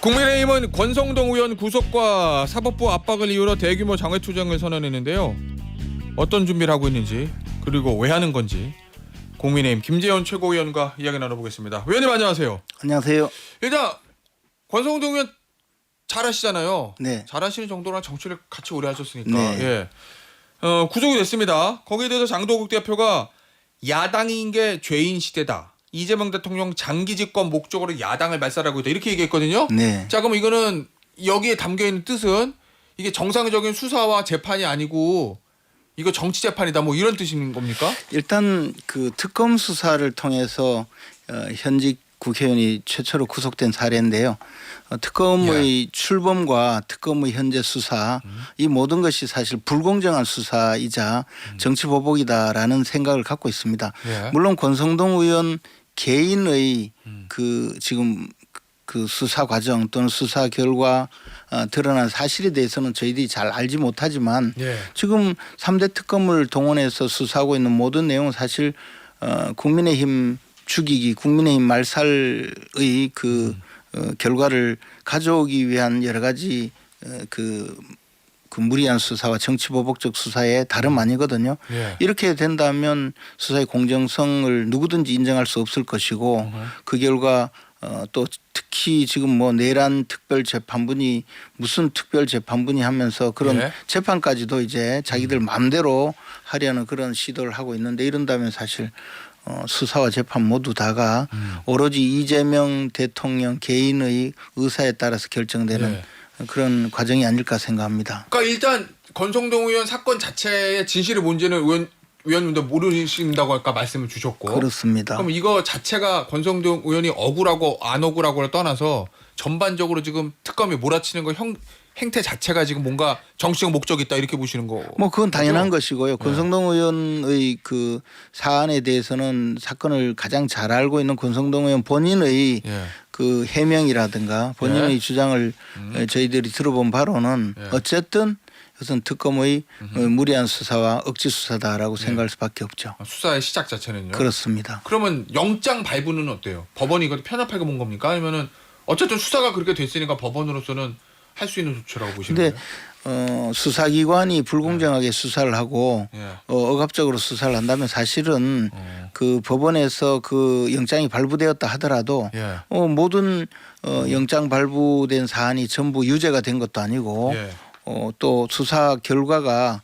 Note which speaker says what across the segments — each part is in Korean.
Speaker 1: 국민의힘은 권성동 의원 구속과 사법부 압박을 이유로 대규모 장외투쟁을 선언했는데요. 어떤 준비를 하고 있는지 그리고 왜 하는 건지 국민의힘 김재원 최고위원과 이야기 나눠보겠습니다. 의원님 안녕하세요.
Speaker 2: 안녕하세요.
Speaker 1: 일단 권성동 의원 잘하시잖아요.
Speaker 2: 네.
Speaker 1: 잘하시는 정도랑 정치를 같이 오래 하셨으니까.
Speaker 2: 네.
Speaker 1: 예. 구속이 됐습니다. 거기에 대해서 장도국 대표가 야당인 게 죄인 시대다. 이재명 대통령 장기 집권 목적으로 야당을 말살하고 있다. 이렇게 얘기했거든요.
Speaker 2: 네.
Speaker 1: 자, 그럼 이거는 여기에 담겨 있는 뜻은 이게 정상적인 수사와 재판이 아니고 이거 정치 재판이다. 뭐 이런 뜻인 겁니까?
Speaker 2: 일단 그 특검 수사를 통해서 현직 국회의원이 최초로 구속된 사례인데요. 특검의 출범과 특검의 현재 수사 이 모든 것이 사실 불공정한 수사이자 정치 보복이다라는 생각을 갖고 있습니다.
Speaker 1: 예.
Speaker 2: 물론 권성동 의원 개인의 그 지금 그 수사 과정 또는 수사 결과 드러난 사실에 대해서는 저희들이 잘 알지 못하지만
Speaker 1: 예.
Speaker 2: 지금 3대 특검을 동원해서 수사하고 있는 모든 내용은 사실 국민의힘 죽이기 국민의힘 말살의 그 결과를 가져오기 위한 여러 가지 그 무리한 수사와 정치 보복적 수사의 다름 아니거든요.
Speaker 1: 예.
Speaker 2: 이렇게 된다면 수사의 공정성을 누구든지 인정할 수 없을 것이고 그 결과 또 특히 지금 뭐 내란 특별재판분이 무슨 특별재판분이 하면서 그런
Speaker 1: 예.
Speaker 2: 재판까지도 이제 자기들 마음대로 하려는 그런 시도를 하고 있는데 이런다면 사실 수사와 재판 모두 다가 오로지 이재명 대통령 개인의 의사에 따라서 결정되는
Speaker 1: 예.
Speaker 2: 그런 과정이 아닐까 생각합니다.
Speaker 1: 그러니까 일단 권성동 의원 사건 자체의 진실이 뭔지는 의원님도 모르신다고 아까 말씀을 주셨고.
Speaker 2: 그렇습니다.
Speaker 1: 그럼 이거 자체가 권성동 의원이 억울하고 안 억울하고를 떠나서 전반적으로 지금 특검이 몰아치는 거 행태 자체가 지금 뭔가 정치적 목적이 있다 이렇게 보시는 거.
Speaker 2: 뭐 그건 당연한
Speaker 1: 거죠?
Speaker 2: 것이고요. 권성동 의원의 그 사안에 대해서는 사건을 가장 잘 알고 있는 권성동 의원 본인의
Speaker 1: 예.
Speaker 2: 그 해명이라든가 본인의
Speaker 1: 예.
Speaker 2: 주장을 저희들이 들어본 바로는
Speaker 1: 예.
Speaker 2: 어쨌든 이것은 특검의 무리한 수사와 억지 수사다라고 생각할 수밖에 없죠.
Speaker 1: 수사의 시작 자체는요.
Speaker 2: 그렇습니다.
Speaker 1: 그러면 영장 발부는 어때요? 법원이 이거 편협하게 본 겁니까? 아니면은 어쨌든 수사가 그렇게 됐으니까 법원으로서는 할 수 있는 조치라고 보시는
Speaker 2: 근데
Speaker 1: 거예요?
Speaker 2: 수사기관이 불공정하게 수사를 하고
Speaker 1: 예.
Speaker 2: 억압적으로 수사를 한다면 사실은 그 법원에서 그 영장이 발부되었다 하더라도
Speaker 1: 예.
Speaker 2: 모든 영장 발부된 사안이 전부 유죄가 된 것도 아니고
Speaker 1: 예.
Speaker 2: 또 수사 결과가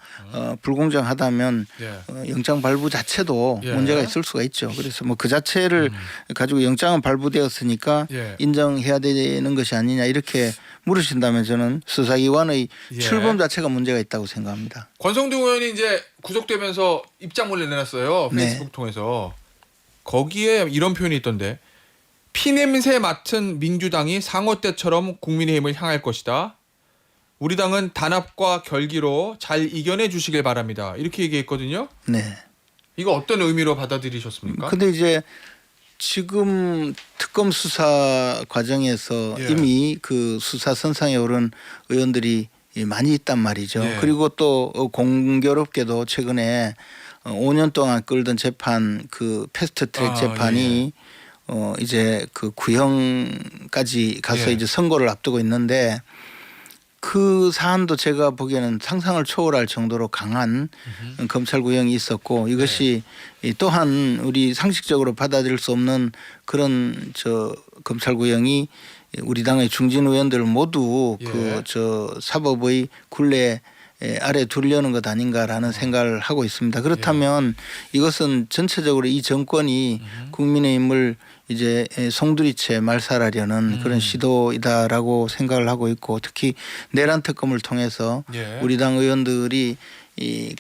Speaker 2: 불공정하다면
Speaker 1: 예.
Speaker 2: 영장 발부 자체도
Speaker 1: 예.
Speaker 2: 문제가 있을 수가 있죠. 그래서 뭐 그 자체를 가지고 영장은 발부되었으니까
Speaker 1: 예.
Speaker 2: 인정해야 되는 것이 아니냐 이렇게 물으신다면 저는 수사기관의
Speaker 1: 예.
Speaker 2: 출범 자체가 문제가 있다고 생각합니다.
Speaker 1: 권성동 의원이 이제 구속되면서 입장문을 내놨어요.
Speaker 2: 네.
Speaker 1: 페이스북 통해서. 거기에 이런 표현이 있던데. 피냄새 맡은 민주당이 상어 때처럼 국민의힘을 향할 것이다. 우리 당은 단합과 결기로 잘 이겨내 주시길 바랍니다. 이렇게 얘기했거든요.
Speaker 2: 네.
Speaker 1: 이거 어떤 의미로 받아들이셨습니까?
Speaker 2: 근데 이제 지금 특검 수사 과정에서
Speaker 1: 예.
Speaker 2: 이미 그 수사 선상에 오른 의원들이 많이 있단 말이죠.
Speaker 1: 예.
Speaker 2: 그리고 또 공교롭게도 최근에 5년 동안 끌던 재판 그 패스트트랙 재판이 이제 그 구형까지 가서
Speaker 1: 예.
Speaker 2: 이제 선고를 앞두고 있는데 그 사안도 제가 보기에는 상상을 초월할 정도로 강한 검찰 구형이 있었고 이것이 또한 우리 상식적으로 받아들일 수 없는 그런 검찰 구형이 우리 당의 중진 의원들 모두
Speaker 1: 예.
Speaker 2: 그 사법의 굴레 아래 두려는 것 아닌가라는 생각을 하고 있습니다. 그렇다면 이것은 전체적으로 이 정권이 국민의힘을 이제 송두리째 말살하려는 그런 시도이다라고 생각을 하고 있고 특히 내란 특검을 통해서
Speaker 1: 예.
Speaker 2: 우리 당 의원들이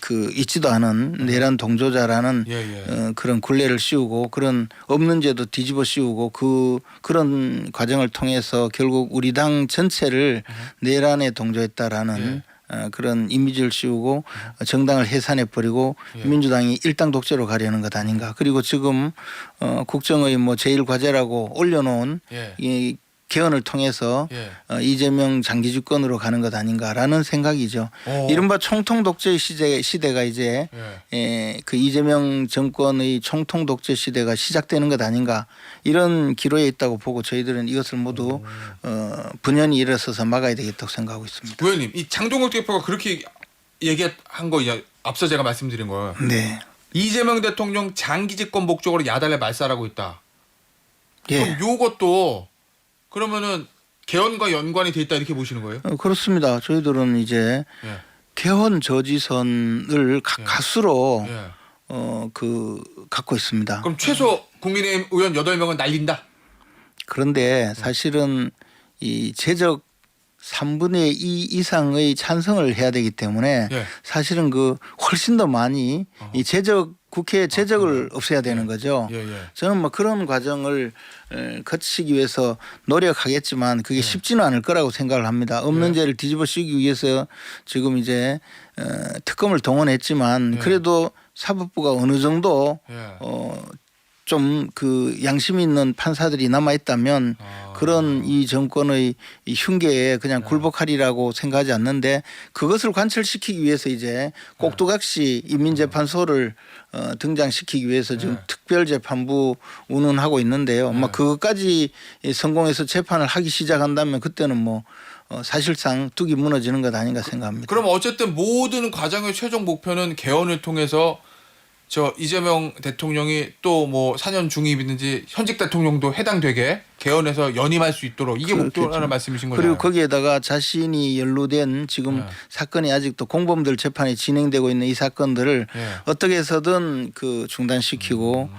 Speaker 2: 그 있지도 않은 내란 동조자라는
Speaker 1: 예.
Speaker 2: 그런 굴레를 씌우고 그런 없는 죄도 뒤집어 씌우고 그런 과정을 통해서 결국 우리 당 전체를 내란에 동조했다라는 그런 이미지를 씌우고 정당을 해산해 버리고 민주당이 일당 독재로 가려는 것 아닌가. 그리고 지금 국정의 뭐 제일 과제라고 올려놓은
Speaker 1: 예.
Speaker 2: 이 개헌을 통해서 이재명 장기 집권으로 가는 것 아닌가라는 생각이죠. 이른바 총통 독재 시대가 이제 그 이재명 정권의 총통 독재 시대가 시작되는 것 아닌가 이런 기로에 있다고 보고 저희들은 이것을 모두 분연이 일어서서 막아야 되겠다고 생각하고 있습니다.
Speaker 1: 의원님, 이 장동혁 대표가 그렇게 얘기한 거 앞서 제가 말씀드린 거예요.
Speaker 2: 네.
Speaker 1: 이재명 대통령 장기 집권 목적으로 야당을 말살하고 있다.
Speaker 2: 예.
Speaker 1: 그럼 요것도 그러면은 개헌과 연관이 돼 있다 이렇게 보시는 거예요?
Speaker 2: 그렇습니다. 저희들은 이제
Speaker 1: 예.
Speaker 2: 개헌 저지선을 가수로
Speaker 1: 예.
Speaker 2: 갖고 있습니다.
Speaker 1: 그럼 최소 국민의힘 의원 8명은 날린다.
Speaker 2: 그런데 사실은 이 제적 3분의 2 이상의 찬성을 해야 되기 때문에
Speaker 1: 예.
Speaker 2: 사실은 그 훨씬 더 많이 이 국회 제적을 없애야 되는 거죠.
Speaker 1: 예, 예.
Speaker 2: 저는 뭐 그런 과정을 거치기 위해서 노력하겠지만 그게 쉽지는 않을 거라고 생각을 합니다. 없는 죄를 뒤집어 씌우기 위해서 지금 이제 특검을 동원했지만 그래도 사법부가 어느 정도
Speaker 1: 예.
Speaker 2: 좀 그 양심이 있는 판사들이 남아 있다면 그런 이 정권의 이 흉계에 그냥 굴복하리라고 생각하지 않는데 그것을 관철시키기 위해서 이제 꼭두각시 인민재판소를 등장시키기 위해서 지금 특별재판부 운운하고 있는데요. 뭐 그것까지 성공해서 재판을 하기 시작한다면 그때는 뭐 사실상 뚝이 무너지는 것 아닌가 생각합니다.
Speaker 1: 그럼 어쨌든 모든 과정의 최종 목표는 개헌을 통해서 저 이재명 대통령이 또 뭐 4년 중임이든지 현직 대통령도 해당되게 개헌해서 연임할 수 있도록 이게 목표라는 말씀이신 거죠.
Speaker 2: 그리고 거기에다가 자신이 연루된 지금 사건이 아직도 공범들 재판이 진행되고 있는 이 사건들을 어떻게 해서든 그 중단시키고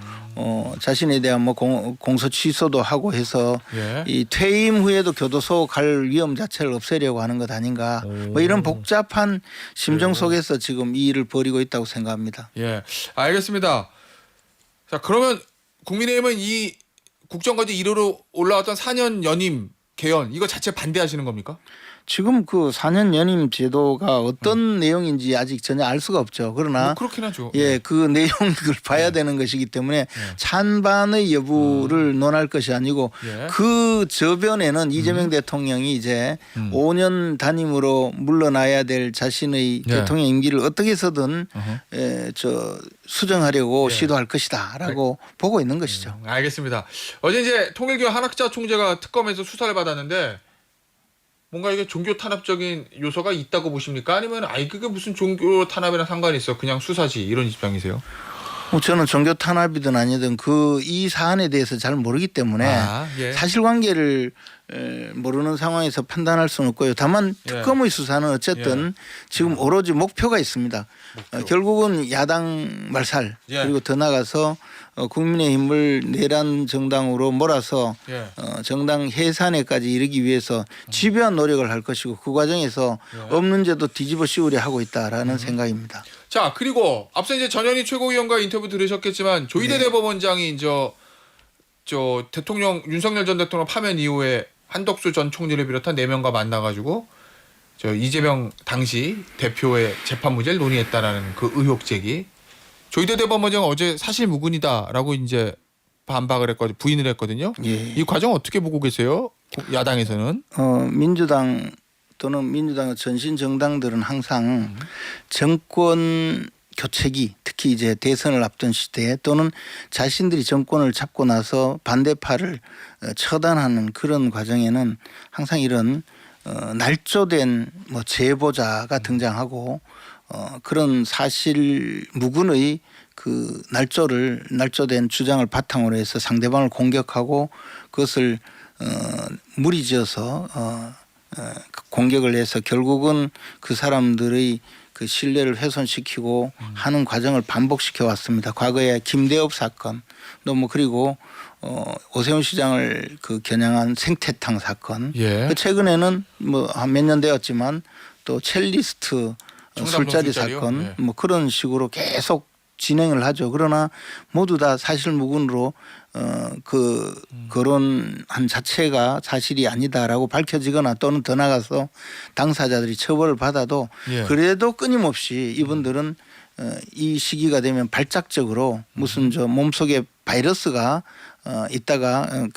Speaker 2: 자신에 대한 뭐 공소 취소도 하고 해서 이 퇴임 후에도 교도소 갈 위험 자체를 없애려고 하는 것 아닌가 뭐 이런 복잡한 심정 속에서 지금 이 일을 벌이고 있다고 생각합니다.
Speaker 1: 예, 알겠습니다. 자, 그러면 국민의힘은 이 국정과제 1호로 올라왔던 4년 연임 개헌 이거 자체 반대하시는 겁니까?
Speaker 2: 지금 그 4년 연임 제도가 어떤 내용인지 아직 전혀 알 수가 없죠. 그러나
Speaker 1: 뭐 그렇긴 하죠.
Speaker 2: 예, 그 내용을 봐야 되는 것이기 때문에 찬반의 여부를 논할 것이 아니고 그 저변에는 이재명 대통령이 이제 5년 단임으로 물러나야 될 자신의 대통령 임기를 어떻게 해서든 수정하려고 시도할 것이다라고 보고 있는 것이죠.
Speaker 1: 알겠습니다. 어제 이제 통일교 한학자 총재가 특검에서 수사를 받았는데 뭔가 이게 종교 탄압적인 요소가 있다고 보십니까? 아니면 그게 무슨 종교 탄압이랑 상관이 있어? 그냥 수사지 이런 입장이세요?
Speaker 2: 저는 종교 탄압이든 아니든 이 사안에 대해서 잘 모르기 때문에 사실관계를 모르는 상황에서 판단할 수는 없고요. 다만 특검의 수사는 어쨌든 지금 오로지 목표가 있습니다. 결국은 야당 말살 그리고 더 나가서 국민의힘을 내란 정당으로 몰아서 정당 해산에까지 이르기 위해서 집요한 노력을 할 것이고 그 과정에서 없는 죄도 뒤집어 씌우려 하고 있다라는 생각입니다.
Speaker 1: 자, 그리고 앞서 이제 전현희 최고위원과 인터뷰 들으셨겠지만 조희대 대법원장이 저 대통령 윤석열 전 대통령 파면 이후에 한덕수 전 총리를 비롯한 4명과 만나가지고 저 이재명 당시 대표의 재판 문제를 논의했다라는 그 의혹 제기. 조희대 대법원장은 어제 사실 무근이다라고 이제 반박을 했거든요. 부인을 했거든요. 이 과정 어떻게 보고 계세요? 야당에서는?
Speaker 2: 민주당 또는 민주당의 전신 정당들은 항상 정권 교체기 특히 이제 대선을 앞둔 시대에 또는 자신들이 정권을 잡고 나서 반대파를 처단하는 그런 과정에는 항상 이런 날조된 뭐 제보자가 등장하고 그런 사실 무근의 그 날조된 주장을 바탕으로 해서 상대방을 공격하고 그것을 무리지어서 공격을 해서 결국은 그 사람들의 그 신뢰를 훼손시키고 하는 과정을 반복시켜 왔습니다. 과거에 김대엽 사건 또 뭐 그리고 오세훈 시장을 그 겨냥한 생태탕 사건 최근에는 뭐 한 몇 년 되었지만 또 첼리스트 술자리 사건 뭐 그런 식으로 계속 진행을 하죠. 그러나 모두 다 사실무근으로 거론한 자체가 사실이 아니다라고 밝혀지거나 또는 더 나가서 당사자들이 처벌을 받아도 그래도 끊임없이 이분들은 이 시기가 되면 발작적으로 무슨 저 몸속에 바이러스가 있다가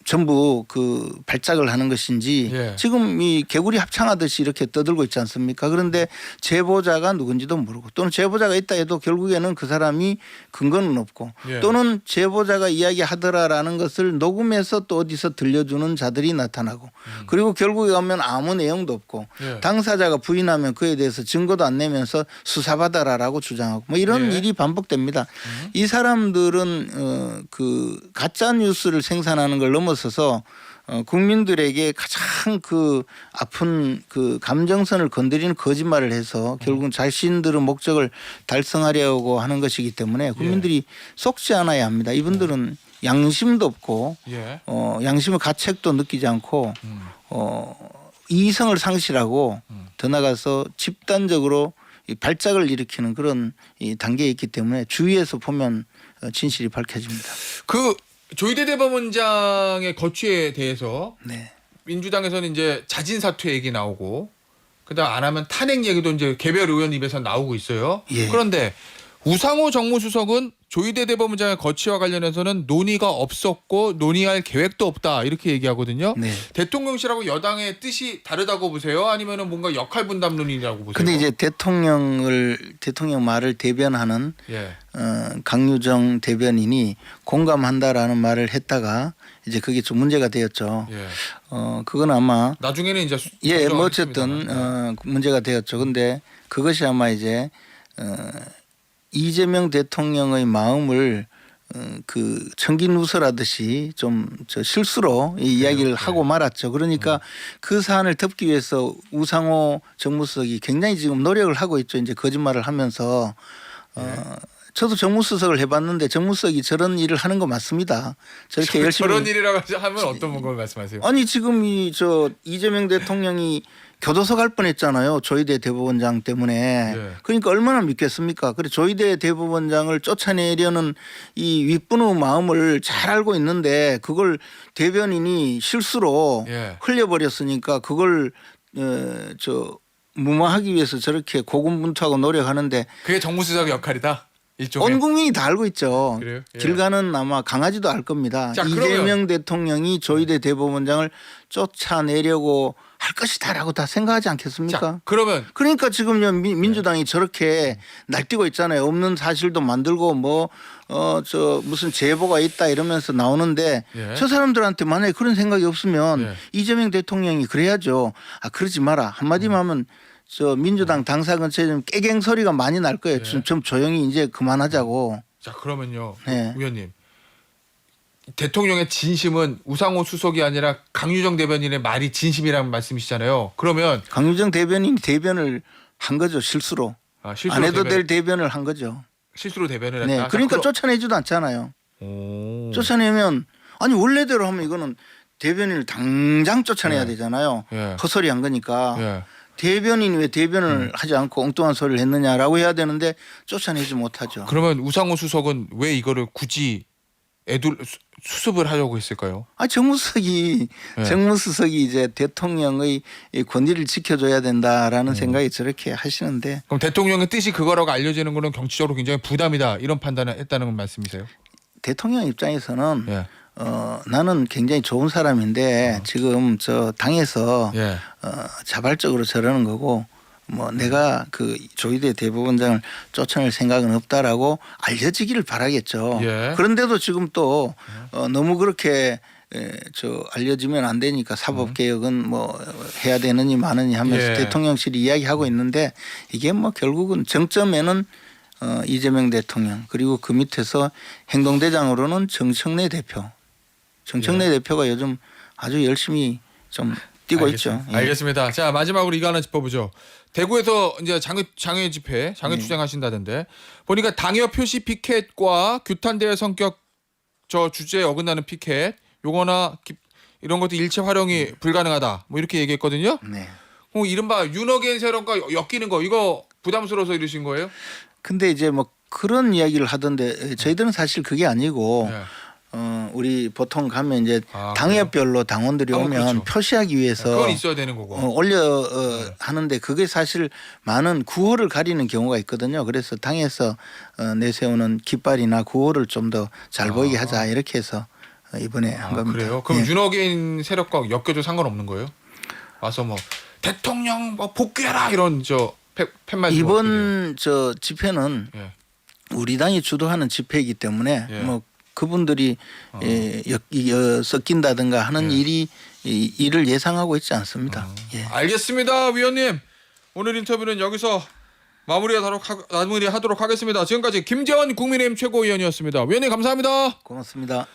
Speaker 2: 전부 그 발작을 하는 것인지
Speaker 1: 예.
Speaker 2: 지금 이 개구리 합창하듯이 이렇게 떠들고 있지 않습니까? 그런데 제보자가 누군지도 모르고 또는 제보자가 있다 해도 결국에는 그 사람이 근거는 없고
Speaker 1: 예.
Speaker 2: 또는 제보자가 이야기하더라라는 것을 녹음해서 또 어디서 들려주는 자들이 나타나고 그리고 결국에 가면 아무 내용도 없고
Speaker 1: 예.
Speaker 2: 당사자가 부인하면 그에 대해서 증거도 안 내면서 수사받아라라고 주장하고 뭐 이런
Speaker 1: 예.
Speaker 2: 일이 반복됩니다. 이 사람들은 그 가짜 뉴스를 생산하는 걸 넘어서서 국민들에게 가장 그 아픈 그 감정선을 건드리는 거짓말을 해서 결국은 자신들의 목적을 달성하려고 하는 것이기 때문에 국민들이 속지 않아야 합니다. 이분들은 양심도 없고
Speaker 1: 예.
Speaker 2: 양심의 가책도 느끼지 않고 이성을 상실하고 더 나가서 집단적으로 이 발작을 일으키는 그런 이 단계에 있기 때문에 주위에서 보면 진실이 밝혀집니다.
Speaker 1: 그 조희대 대법원장의 거취에 대해서
Speaker 2: 네.
Speaker 1: 민주당에서는 이제 자진 사퇴 얘기 나오고 그다음 안 하면 탄핵 얘기도 이제 개별 의원 입에서 나오고 있어요.
Speaker 2: 예.
Speaker 1: 그런데 우상호 정무수석은 조희대 대법원장의 거취와 관련해서는 논의가 없었고 논의할 계획도 없다 이렇게 얘기하거든요.
Speaker 2: 네.
Speaker 1: 대통령실하고 여당의 뜻이 다르다고 보세요? 아니면은 뭔가 역할 분담론이라고 보세요?
Speaker 2: 근데 이제 대통령 말을 대변하는
Speaker 1: 예.
Speaker 2: 강유정 대변인이 공감한다라는 말을 했다가 이제 그게 좀 문제가 되었죠.
Speaker 1: 예.
Speaker 2: 그건 아마
Speaker 1: 나중에는 이제
Speaker 2: 예, 뭐
Speaker 1: 정정하겠습니다만.
Speaker 2: 어쨌든 문제가 되었죠. 근데 그것이 아마 이제 이재명 대통령의 마음을 그 청기 누설하듯이 좀 저 실수로 이 이야기를
Speaker 1: 네.
Speaker 2: 하고 말았죠. 그러니까 그 사안을 덮기 위해서 우상호 정무수석이 굉장히 지금 노력을 하고 있죠. 이제 거짓말을 하면서 저도 정무수석을 해봤는데 정무수석이 저런 일을 하는 거 맞습니다. 저렇게 열심히
Speaker 1: 저런 일이라고 하면 어떤 걸 말씀하세요?
Speaker 2: 아니 지금 이 저 이재명 대통령이 교도소 갈 뻔했잖아요. 조희대 대법원장 때문에.
Speaker 1: 네.
Speaker 2: 그러니까 얼마나 믿겠습니까? 그래 조희대 대법원장을 쫓아내려는 이 윗분의 마음을 잘 알고 있는데 그걸 대변인이 실수로
Speaker 1: 예.
Speaker 2: 흘려버렸으니까 그걸 무마하기 위해서 저렇게 고군분투하고 노력하는데
Speaker 1: 그게 정무수석의 역할이다. 일종의.
Speaker 2: 온 국민이 다 알고 있죠.
Speaker 1: 그래요? 예.
Speaker 2: 길 가는 아마 강아지도 알 겁니다.
Speaker 1: 자,
Speaker 2: 이재명 대통령이 조희대 대법원장을 쫓아내려고 할 것이다라고 다 생각하지 않겠습니까?
Speaker 1: 자, 그러면
Speaker 2: 그러니까 지금요 민주당이 저렇게 날뛰고 있잖아요. 없는 사실도 만들고 뭐 저 무슨 제보가 있다 이러면서 나오는데
Speaker 1: 예.
Speaker 2: 저 사람들한테 만약에 그런 생각이 없으면
Speaker 1: 예.
Speaker 2: 이재명 대통령이 그래야죠. 아 그러지 마라. 한마디만 하면 저 민주당 당사 근처에 좀 깨갱 소리가 많이 날 거예요.
Speaker 1: 예.
Speaker 2: 좀 조용히 이제 그만하자고.
Speaker 1: 자 그러면요,
Speaker 2: 네.
Speaker 1: 의원님 대통령의 진심은 우상호 수석이 아니라 강유정 대변인의 말이 진심이라는 말씀이시잖아요. 그러면
Speaker 2: 강유정 대변인이 대변을 한 거죠. 실수로.
Speaker 1: 실수로
Speaker 2: 안 해도
Speaker 1: 대변,
Speaker 2: 될 대변을 한 거죠.
Speaker 1: 실수로 대변을 했다.
Speaker 2: 네.
Speaker 1: 자,
Speaker 2: 그러니까 쫓아내지도 않잖아요.
Speaker 1: 오.
Speaker 2: 쫓아내면 아니 원래대로 하면 이거는 대변인을 당장 쫓아내야
Speaker 1: 예.
Speaker 2: 되잖아요.
Speaker 1: 예.
Speaker 2: 헛소리 한 거니까.
Speaker 1: 예.
Speaker 2: 대변인이 왜 대변을 하지 않고 엉뚱한 소리를 했느냐라고 해야 되는데 쫓아내지 못하죠.
Speaker 1: 그러면 우상호 수석은 왜 이거를 굳이 수습을 하려고 했을까요?
Speaker 2: 아 정무수석이
Speaker 1: 예.
Speaker 2: 정무수석이 이제 대통령의 이 권위를 지켜줘야 된다라는 생각이 저렇게 하시는데
Speaker 1: 그럼 대통령의 뜻이 그거라고 알려지는 거는 정치적으로 굉장히 부담이다 이런 판단을 했다는 말씀이세요?
Speaker 2: 대통령 입장에서는
Speaker 1: 예.
Speaker 2: 나는 굉장히 좋은 사람인데 지금 저 당에서
Speaker 1: 예.
Speaker 2: 자발적으로 저러는 거고 뭐 내가 그 조희대 대법원장을 쫓아낼 생각은 없다라고 알려지기를 바라겠죠.
Speaker 1: 예.
Speaker 2: 그런데도 지금 또 너무 그렇게 알려지면 안 되니까 사법개혁은 뭐 해야 되느니 마느니 하면서
Speaker 1: 예.
Speaker 2: 대통령실이 이야기하고 있는데 이게 뭐 결국은 정점에는 이재명 대통령 그리고 그 밑에서 행동대장으로는 정청래 대표. 정청래 대표가 요즘 아주 열심히 좀 뛰고 있죠. 예.
Speaker 1: 알겠습니다. 자 마지막으로 이거 하나 짚어보죠. 대구에서 이제 장외 집회, 장외 투쟁하신다던데 보니까 당여 표시 피켓과 규탄대회 성격 저 주제에 어긋나는 피켓 요거나 이런 것도 일체 활용이 불가능하다. 뭐 이렇게 얘기했거든요.
Speaker 2: 네.
Speaker 1: 그럼 이른바 윤어겐 세력과 엮이는 거 이거 부담스러워서 이러신 거예요?
Speaker 2: 근데 이제 뭐 그런 이야기를 하던데 저희들은 사실 그게 아니고
Speaker 1: 네.
Speaker 2: 우리 보통 가면 이제
Speaker 1: 아,
Speaker 2: 당협별로 당원들이 오면
Speaker 1: 그렇죠.
Speaker 2: 표시하기 위해서
Speaker 1: 그건 있어야 되는 거고.
Speaker 2: 올려 하는데 그게 사실 많은 구호를 가리는 경우가 있거든요. 그래서 당에서 내세우는 깃발이나 구호를 좀 더 잘 보이게 하자 이렇게 해서 이번에 한 겁니다.
Speaker 1: 그래요? 그럼
Speaker 2: 예.
Speaker 1: 윤호개인 세력과 엮여도 상관없는 거예요? 와서 뭐 대통령 뭐 복귀해라 이런 저 팻말
Speaker 2: 이번 저 집회는
Speaker 1: 예.
Speaker 2: 우리 당이 주도하는 집회이기 때문에
Speaker 1: 예.
Speaker 2: 뭐 그분들이 섞인다든가 하는 일을 예상하고 있지 않습니다. 예.
Speaker 1: 알겠습니다, 위원님. 오늘 인터뷰는 여기서 마무리하도록 하겠습니다. 지금까지 김재원 국민의힘 최고위원이었습니다. 위원님 감사합니다.
Speaker 2: 고맙습니다.